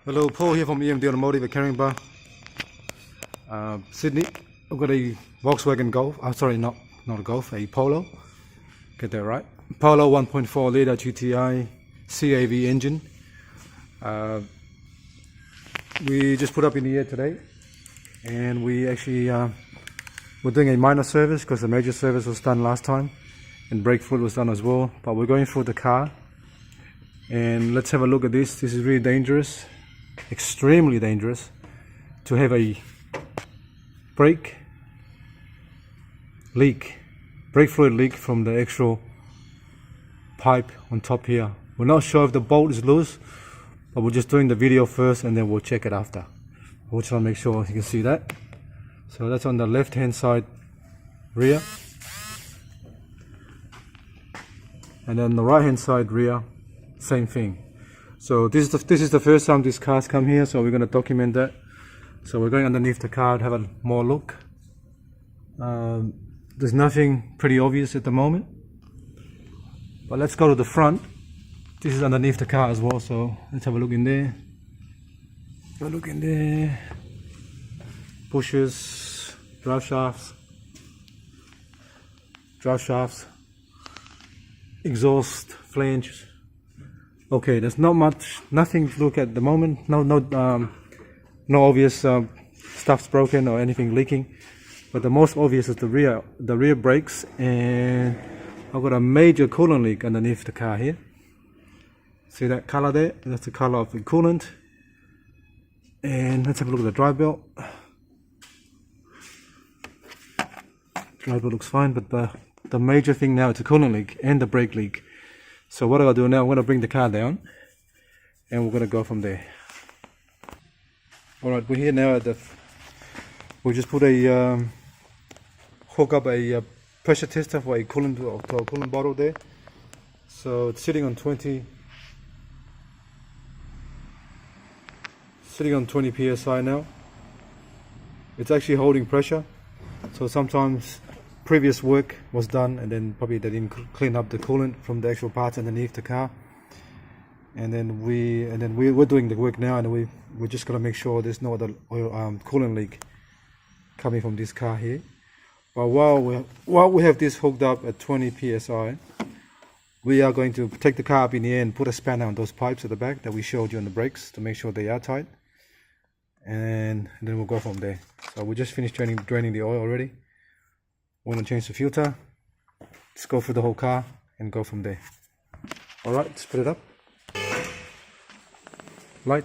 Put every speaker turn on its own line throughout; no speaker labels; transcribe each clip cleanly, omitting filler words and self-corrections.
Hello, Paul here from EMD Automotive at Caringbah, Sydney. I've got a Volkswagen Golf. Sorry, not a Golf, a Polo. Get that right. Polo 1.4 litre GTI CAV engine. We just put up in the air today, and we actually we're doing a minor service because the major service was done last time, and brake fluid was done as well. But we're going through the car, and let's have a look at this. This is really dangerous. Extremely dangerous to have a brake fluid leak from the actual pipe on top here. We're not sure if the bolt is loose, but we're just doing the video first and then we'll check it after. We'll try to make sure you can see that. So that's on the left hand side rear, and then the right hand side rear, same thing. So this is the first time this car's come here, so we're going to document that. So we're going underneath the car to have a more look. There's nothing pretty obvious at the moment, but let's go to the front. This is underneath the car as well, so let's have a look in there. Have a look in there. Bushes, drive shafts, exhaust flange. Okay, there's not much, nothing to look at the moment. No obvious stuff's broken or anything leaking. But the most obvious is the rear brakes, and I've got a major coolant leak underneath the car here. See that color there? That's the color of the coolant. And let's have a look at the dry belt. Dry belt looks fine, but the major thing now is the coolant leak and the brake leak. So what I'm going to do now, I'm going to bring the car down and we're going to go from there. Alright, we're here now at the, we just put a, hook up a pressure tester for a coolant bottle there. So it's sitting on 20 psi now. It's actually holding pressure. So sometimes previous work was done and then probably they didn't clean up the coolant from the actual parts underneath the car, and then we're doing the work now, and we're just gonna make sure there's no other oil coolant leak coming from this car here. But while we have this hooked up at 20 psi, we are going to take the car up in the air and put a spanner on those pipes at the back that we showed you on the brakes to make sure they are tight, and then we'll go from there. So we just finished draining the oil already. We're going to change the filter. Let's go through the whole car and go from there. Alright, let's put it up. Light.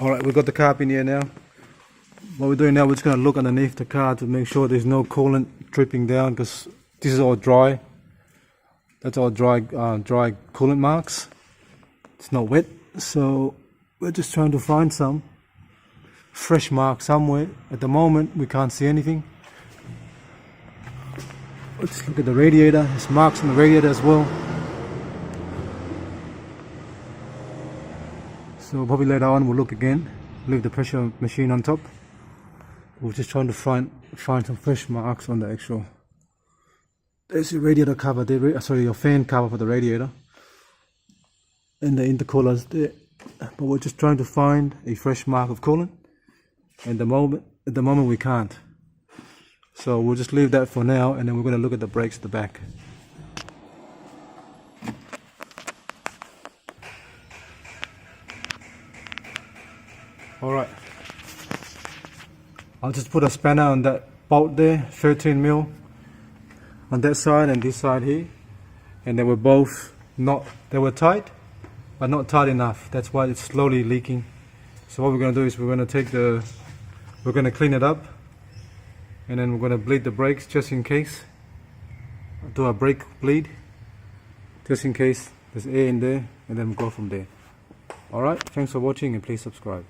Alright, we've got the car up in the air now. What we're doing now, we're just going to look underneath the car to make sure there's no coolant dripping down, because this is all dry. That's all dry coolant marks. It's not wet, so we're just trying to find some fresh mark somewhere. At the moment, we can't see anything. Let's look at the radiator. There's marks on the radiator as well. So probably later on we'll look again. Leave the pressure machine on top. We're just trying to find some fresh marks on the actual. There's your radiator cover there. Sorry, your fan cover for the radiator. And the intercoolers there. But we're just trying to find a fresh mark of coolant. And at the moment we can't. So we'll just leave that for now, and then we're going to look at the brakes at the back. Alright, I'll just put a spanner on that bolt there, 13mm on that side and this side here, and they were both they were tight but not tight enough. That's why it's slowly leaking. So what we're going to do is we're going to clean it up, and then we're going to bleed the brakes just in case. Do a brake bleed just in case there's air in there, and then we'll go from there. Alright, thanks for watching and please subscribe.